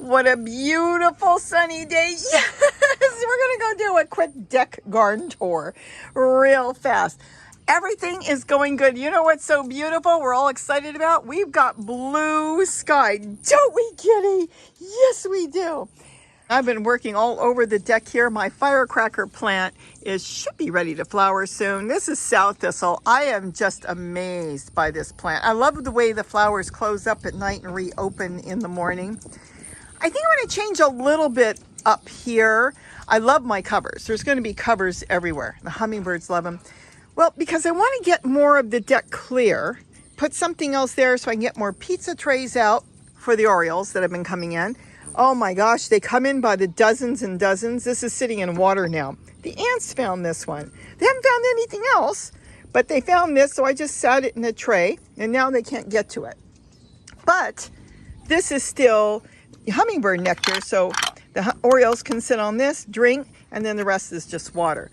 What a beautiful sunny day. Yes, we're gonna go do a quick deck garden tour real fast. Everything is going good. You know what's so beautiful we're all excited about? We've got blue sky, don't we, Kitty? Yes, we do. I've been working all over the deck here. My firecracker plant should be ready to flower soon. This is South Thistle. I am just amazed by this plant. I love the way the flowers close up at night and reopen in the morning. I think I'm going to change a little bit up here. I love my covers. There's going to be covers everywhere. The hummingbirds love them. Well, because I want to get more of the deck clear, put something else there so I can get more pizza trays out for the Orioles that have been coming in. Oh my gosh, they come in by the dozens and dozens. This is sitting in water now. The ants found this one. They haven't found anything else, but they found this, so I just sat it in a tray, and now they can't get to it. But this is still hummingbird nectar, so the Orioles can sit on this, drink, and then the rest is just water.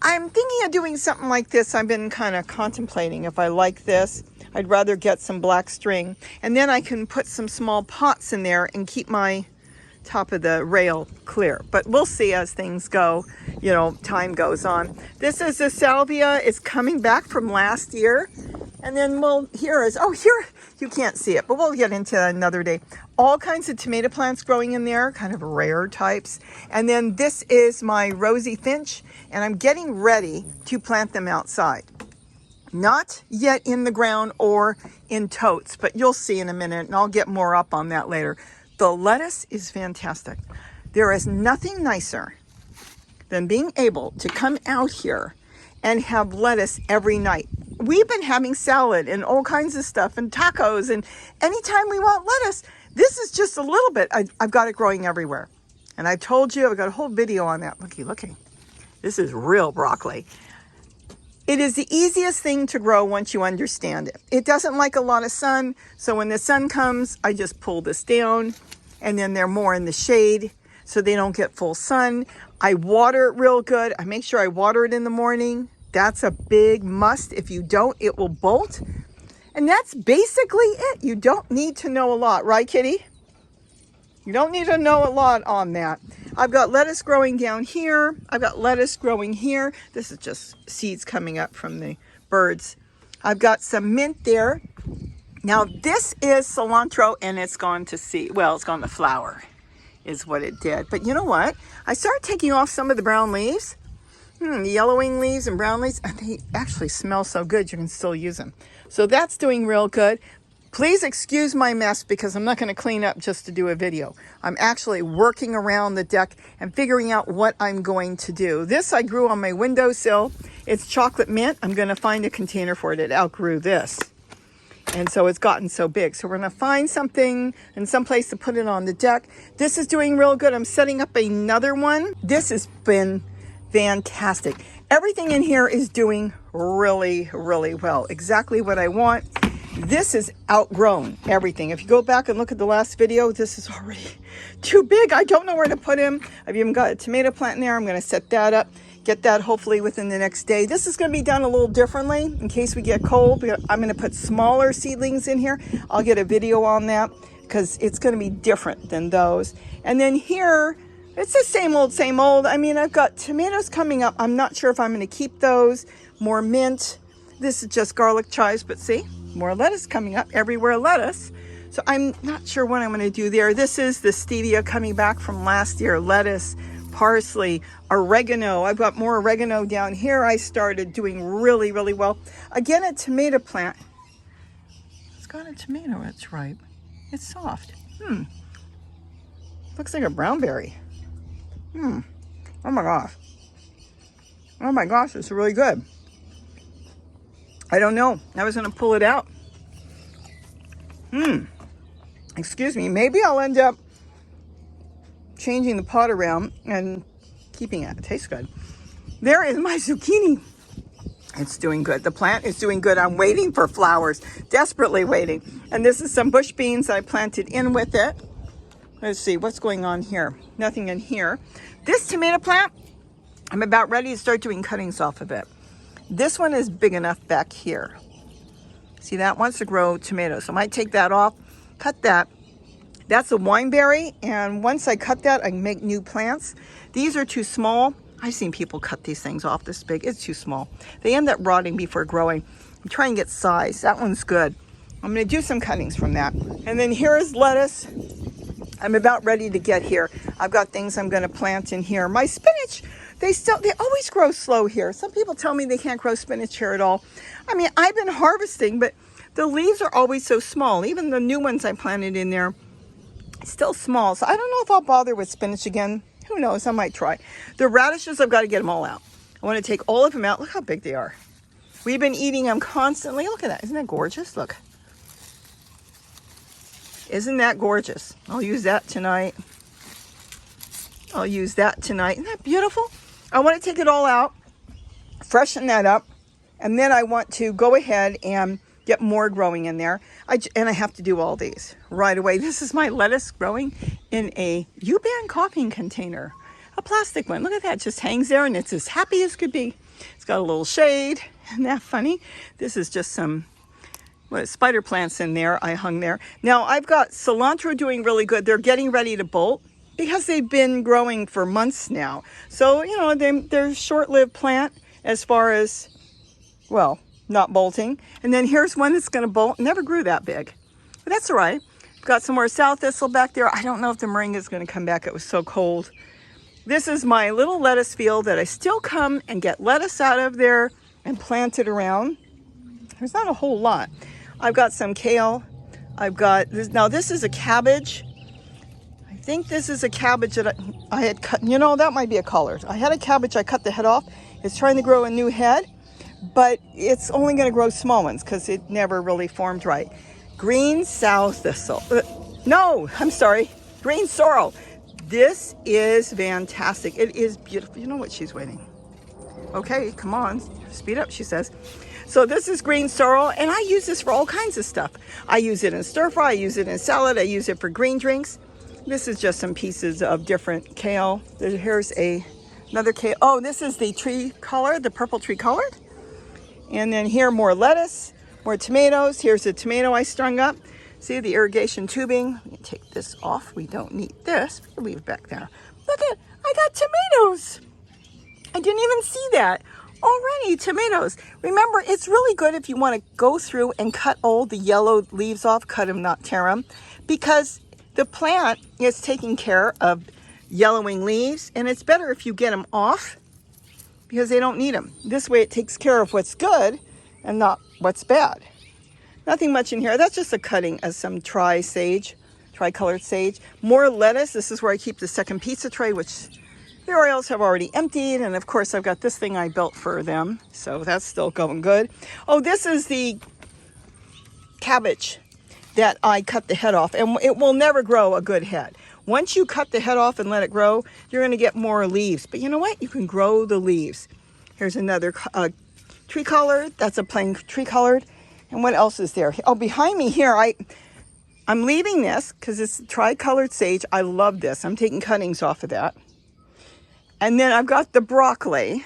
I'm thinking of doing something like this. I've been kind of contemplating if I like this. I'd rather get some black string, and then I can put some small pots in there and keep my top of the rail clear. But we'll see as things go, you know, time goes on. This is the salvia. It's coming back from last year. And then here you can't see it, but we'll get into that another day. All kinds of tomato plants growing in there, kind of rare types. And then this is my rosy finch, and I'm getting ready to plant them outside. Not yet in the ground or in totes, but you'll see in a minute, and I'll get more up on that later. The lettuce is fantastic. There is nothing nicer than being able to come out here and have lettuce every night. We've been having salad and all kinds of stuff and tacos, and anytime we want lettuce, this is just a little bit. I've got it growing everywhere. And I told you, I've got a whole video on that. Looky. This is real broccoli. It is the easiest thing to grow once you understand it. It doesn't like a lot of sun, so when the sun comes, I just pull this down, and then they're more in the shade, so they don't get full sun. I water it real good. I make sure I water it in the morning. That's a big must. If you don't, it will bolt. And that's basically it. You don't need to know a lot, right, Kitty? You don't need to know a lot on that. I've got lettuce growing down here. I've got lettuce growing here. This is just seeds coming up from the birds. I've got some mint there. Now this is cilantro, and it's gone to seed. Well, it's gone to flower is what it did. But you know what? I started taking off some of the brown leaves. The yellowing leaves and brown leaves, and they actually smell so good you can still use them. So that's doing real good. Please excuse my mess because I'm not going to clean up just to do a video. I'm actually working around the deck and figuring out what I'm going to do. This I grew on my windowsill. It's chocolate mint. I'm going to find a container for it. It outgrew this. And so it's gotten so big. So we're going to find something and some place to put it on the deck. This is doing real good. I'm setting up another one. This has been fantastic. Everything in here is doing really, really well. Exactly what I want. This is outgrown everything. If you go back and look at the last video, this is already too big. I don't know where to put him. I've even got a tomato plant in there. I'm going to set that up, get that hopefully within the next day. This is going to be done a little differently in case we get cold. I'm going to put smaller seedlings in here. I'll get a video on that because it's going to be different than those. And then here, it's the same old, same old. I mean, I've got tomatoes coming up. I'm not sure if I'm going to keep those. More mint. This is just garlic chives, but see? More lettuce coming up, everywhere lettuce. So I'm not sure what I'm going to do there. This is the stevia coming back from last year. Lettuce, parsley, oregano. I've got more oregano down here. I started doing really, really well. Again, a tomato plant. It's got a tomato. It's ripe. It's soft. Looks like a brown berry. Oh my gosh. Oh my gosh, it's really good. I don't know. I was going to pull it out. Excuse me. Maybe I'll end up changing the pot around and keeping it. It tastes good. There is my zucchini. It's doing good. The plant is doing good. I'm waiting for flowers. Desperately waiting. And this is some bush beans I planted in with it. Let's see. What's going on here? Nothing in here. This tomato plant, I'm about ready to start doing cuttings off of it. This one is big enough back here. See, that wants to grow tomatoes. So I might take that off, cut that, That's a wineberry, and once I cut that, I can make new plants. These are too small. I've seen people cut these things off this big. It's too small. They end up rotting before growing. I'm trying to get size. That one's good. I'm going to do some cuttings from that. And then here is lettuce. I'm about ready to get here. I've got things I'm going to plant in here. My spinach, they always grow slow here. Some people tell me they can't grow spinach here at all. I mean, I've been harvesting, but the leaves are always so small. Even the new ones I planted in there, still small. So I don't know if I'll bother with spinach again. Who knows? I might try. The radishes, I've got to get them all out. I want to take all of them out. Look how big they are. We've been eating them constantly. Look at that. Isn't that gorgeous? Look. Isn't that gorgeous? I'll use that tonight. I'll use that tonight. Isn't that beautiful? I want to take it all out, freshen that up, and then I want to go ahead and get more growing in there. And I have to do all these right away. This is my lettuce growing in a U-Ban caulking container, a plastic one. Look at that, it just hangs there and it's as happy as could be. It's got a little shade. Isn't that funny? This is just some spider plants in there. I hung there. Now I've got cilantro doing really good. They're getting ready to bolt because they've been growing for months now. So, you know, they're short-lived plant as far as, well, not bolting. And then here's one that's going to bolt. Never grew that big, but that's all right. Got some more sow thistle back there. I don't know if the moringa is going to come back. It was so cold. This is my little lettuce field that I still come and get lettuce out of there and plant it around. There's not a whole lot. I've got some kale. I've got this. Now this is a cabbage. I think this is a cabbage that I had cut. You know, that might be a collard. I had a cabbage. I cut the head off. It's trying to grow a new head, but it's only going to grow small ones because it never really formed right. Green sow thistle. No, I'm sorry. Green sorrel. This is fantastic. It is beautiful. You know what? She's waiting. Okay, come on. Speed up, she says. So this is green sorrel, and I use this for all kinds of stuff. I use it in stir fry. I use it in salad. I use it for green drinks. This is just some pieces of different kale. Here's another kale. Oh, this is the tree color, the purple tree colored. And then here, more lettuce, more tomatoes. Here's a tomato I strung up. See the irrigation tubing. Let me take this off. We don't need this. We'll leave it back there. Look at, I got tomatoes. I didn't even see that. Already, tomatoes. Remember, it's really good if you want to go through and cut all the yellow leaves off, cut them, not tear them, because the plant is taking care of yellowing leaves, and it's better if you get them off because they don't need them. This way it takes care of what's good and not what's bad. Nothing much in here. That's just a cutting of some tri-colored sage. More lettuce. This is where I keep the second pizza tray, which the Orioles have already emptied. And of course, I've got this thing I built for them. So that's still going good. Oh, this is the cabbage that I cut the head off. And it will never grow a good head. Once you cut the head off and let it grow, you're going to get more leaves. But you know what? You can grow the leaves. Here's another tree colored. That's a plain tree colored. And what else is there? Oh, behind me here, I'm leaving this because it's tri-colored sage. I love this. I'm taking cuttings off of that. And then I've got the broccoli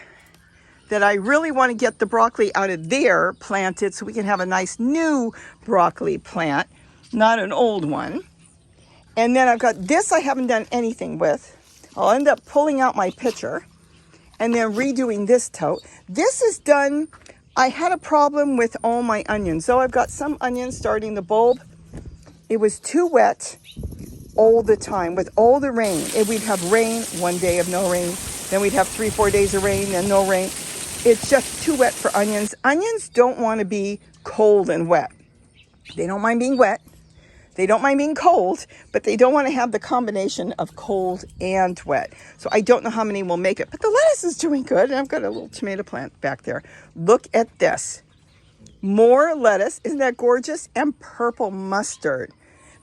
that I really want to get the broccoli out of there planted so we can have a nice new broccoli plant, not an old one. And then I've got this I haven't done anything with. I'll end up pulling out my pitcher and then redoing this tote. This is done. I had a problem with all my onions. So I've got some onions starting to bulb. It was too wet all the time with all the rain. We'd have rain, one day of no rain. Then we'd have 3-4 days of rain and no rain. It's just too wet for onions. Onions don't want to be cold and wet. They don't mind being wet. They don't mind being cold, but they don't want to have the combination of cold and wet. So I don't know how many will make it, but the lettuce is doing good. And I've got a little tomato plant back there. Look at this. More lettuce. Isn't that gorgeous? And purple mustard.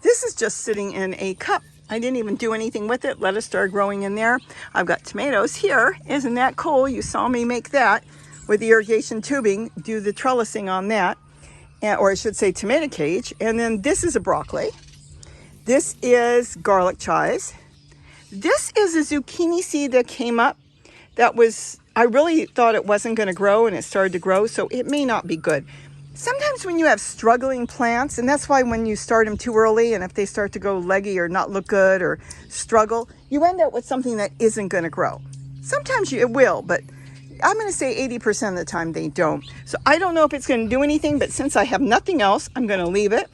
This is just sitting in a cup. I didn't even do anything with it. Lettuce started growing in there. I've got tomatoes here. Isn't that cool? You saw me make that with the irrigation tubing, do the trellising on that. Or I should say tomato cage. And then this is a broccoli. This is garlic chives. This is a zucchini seed that came up. That was, I really thought it wasn't going to grow and it started to grow. So it may not be good. Sometimes when you have struggling plants, and that's why when you start them too early, and if they start to go leggy or not look good or struggle, you end up with something that isn't going to grow. Sometimes it will, but I'm going to say 80% of the time they don't. So I don't know if it's going to do anything, but since I have nothing else, I'm going to leave it.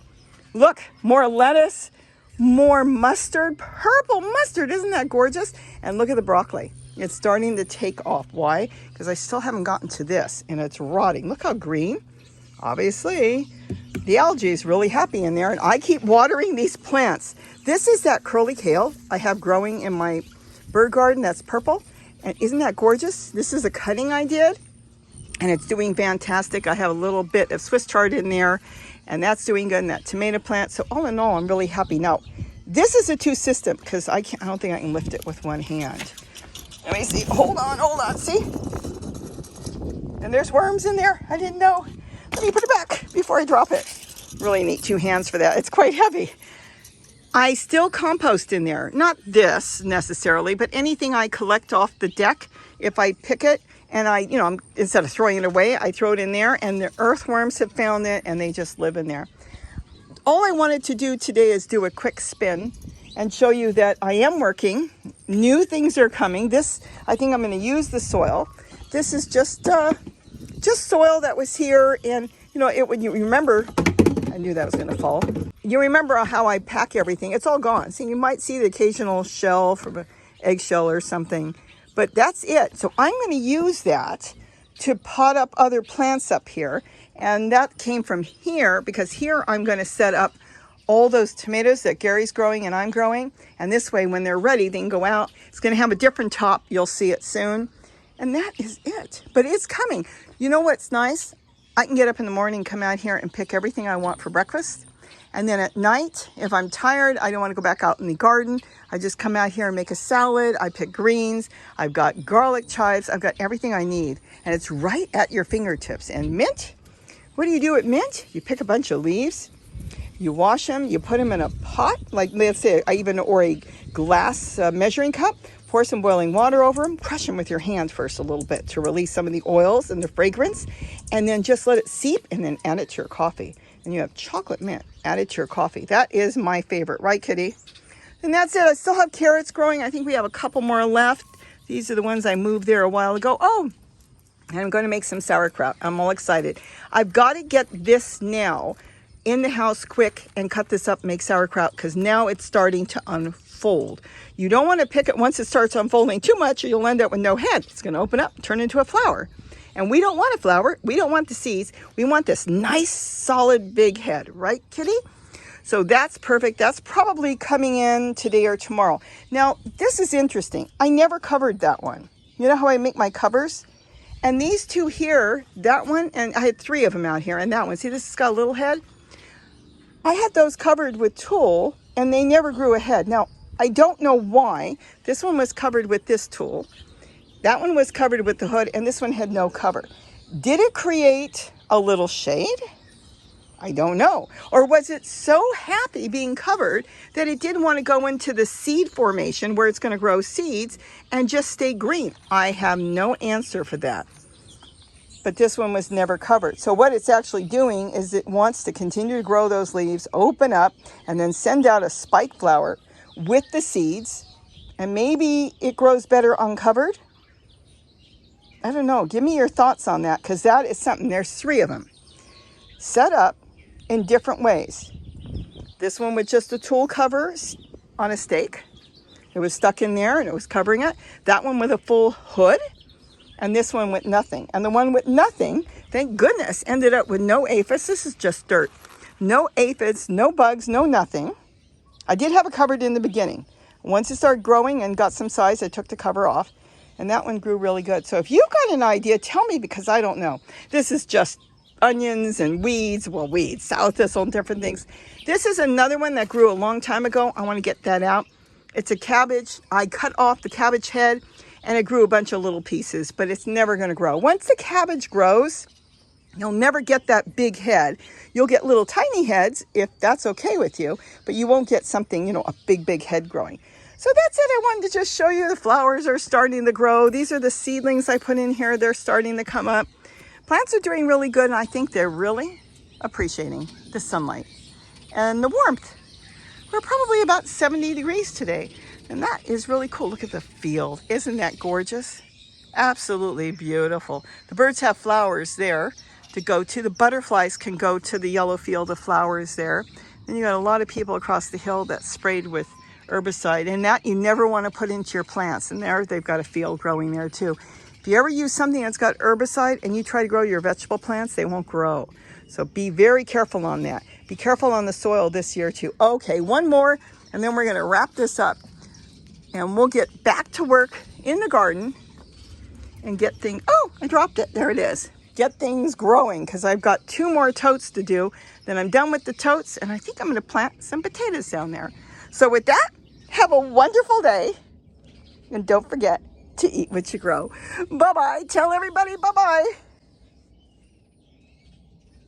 Look, more lettuce, more mustard, purple mustard. Isn't that gorgeous? And look at the broccoli. It's starting to take off. Why? Because I still haven't gotten to this, and it's rotting. Look how green. Obviously, the algae is really happy in there, and I keep watering these plants. This is that curly kale I have growing in my bird garden that's purple. And isn't that gorgeous? This is a cutting I did, and it's doing fantastic. I have a little bit of Swiss chard in there, and that's doing good in that tomato plant. So all in all, I'm really happy. Now, this is a two system because I don't think I can lift it with one hand. Let me see. Hold on. See? And there's worms in there. I didn't know. Let me put it back before I drop it. Really need two hands for that. It's quite heavy. I still compost in there. Not this necessarily, but anything I collect off the deck. If I pick it and instead of throwing it away, I throw it in there, and the earthworms have found it and they just live in there. All I wanted to do today is do a quick spin and show you that I am working. New things are coming. This, I think I'm going to use the soil. This is just soil that was here, and you remember, I knew that was going to fall. You remember how I pack everything. It's all gone. See, you might see the occasional shell from an eggshell or something, but that's it. So I'm going to use that to pot up other plants up here, and that came from here because here I'm going to set up all those tomatoes that Gary's growing and I'm growing, and this way when they're ready they can go out. It's going to have a different top. You'll see it soon. And that is it. But it's coming. You know what's nice? I can get up in the morning, come out here and pick everything I want for breakfast. And then at night, if I'm tired, I don't want to go back out in the garden. I just come out here and make a salad. I pick greens. I've got garlic chives. I've got everything I need. And it's right at your fingertips. And mint, what do you do with mint? You pick a bunch of leaves. You wash them. You put them in a pot, like let's say or a glass measuring cup. Pour some boiling water over them, crush them with your hand first a little bit to release some of the oils and the fragrance, and then just let it seep and then add it to your coffee. And you have chocolate mint added to your coffee. That is my favorite, right, Kitty? And that's it. I still have carrots growing. I think we have a couple more left. These are the ones I moved there a while ago. Oh, and I'm going to make some sauerkraut. I'm all excited. I've got to get this now in the house quick and cut this up and make sauerkraut because now it's starting to unfold. You don't want to pick it once it starts unfolding too much or you'll end up with no head. It's going to open up, turn into a flower. And we don't want a flower. We don't want the seeds. We want this nice, solid, big head. Right, Kitty? So that's perfect. That's probably coming in today or tomorrow. Now, this is interesting. I never covered that one. You know how I make my covers? And these two here, that one, and I had 3 of them out here, and that one. See, this has got a little head. I had those covered with tulle, and they never grew a head. Now, I don't know why. This one was covered with this tulle. That one was covered with the hood, and this one had no cover. Did it create a little shade? I don't know. Or was it so happy being covered that it didn't want to go into the seed formation where it's going to grow seeds and just stay green? I have no answer for that. But this one was never covered. So what it's actually doing is it wants to continue to grow those leaves, open up, and then send out a spike flower with the seeds. And maybe it grows better uncovered. I don't know. Give me your thoughts on that, because that is something. There's 3 of them set up in different ways. This one with just a tulle cover on a stake. It was stuck in there and it was covering it. That one with a full hood. And this one with nothing. And the one with nothing, thank goodness, ended up with no aphids. This is just dirt. No aphids, no bugs, no nothing. I did have it covered in the beginning. Once it started growing and got some size, I took the cover off. And that one grew really good. So if you got an idea, tell me, because I don't know. This is just onions and weeds. Well, weeds, sow thistle and different things. This is another one that grew a long time ago. I want to get that out. It's a cabbage. I cut off the cabbage head. And it grew a bunch of little pieces, but it's never going to grow. Once the cabbage grows, you'll never get that big head. You'll get little tiny heads if that's okay with you, but you won't get something, a big head growing. So that's it. I wanted to just show you the flowers are starting to grow. These are the seedlings I put in here. They're starting to come up. Plants are doing really good, and I think they're really appreciating the sunlight and the warmth. We're probably about 70 degrees today, and that is really cool. Look at the field. Isn't that gorgeous? Absolutely beautiful. The birds have flowers there to go to. The butterflies can go to the yellow field of flowers there. Then you got a lot of people across the hill that sprayed with herbicide, and that you never want to put into your plants. And there they've got a field growing there too. If you ever use something that's got herbicide and you try to grow your vegetable plants, they won't grow. So be very careful on that. Be careful on the soil this year too. Okay, one more, and then we're going to wrap this up. And we'll get back to work in the garden and get things, oh, I dropped it. There it is. Get things growing, because I've got 2 more totes to do. Then I'm done with the totes, and I think I'm going to plant some potatoes down there. So with that, have a wonderful day. And don't forget to eat what you grow. Bye-bye. Tell everybody bye-bye.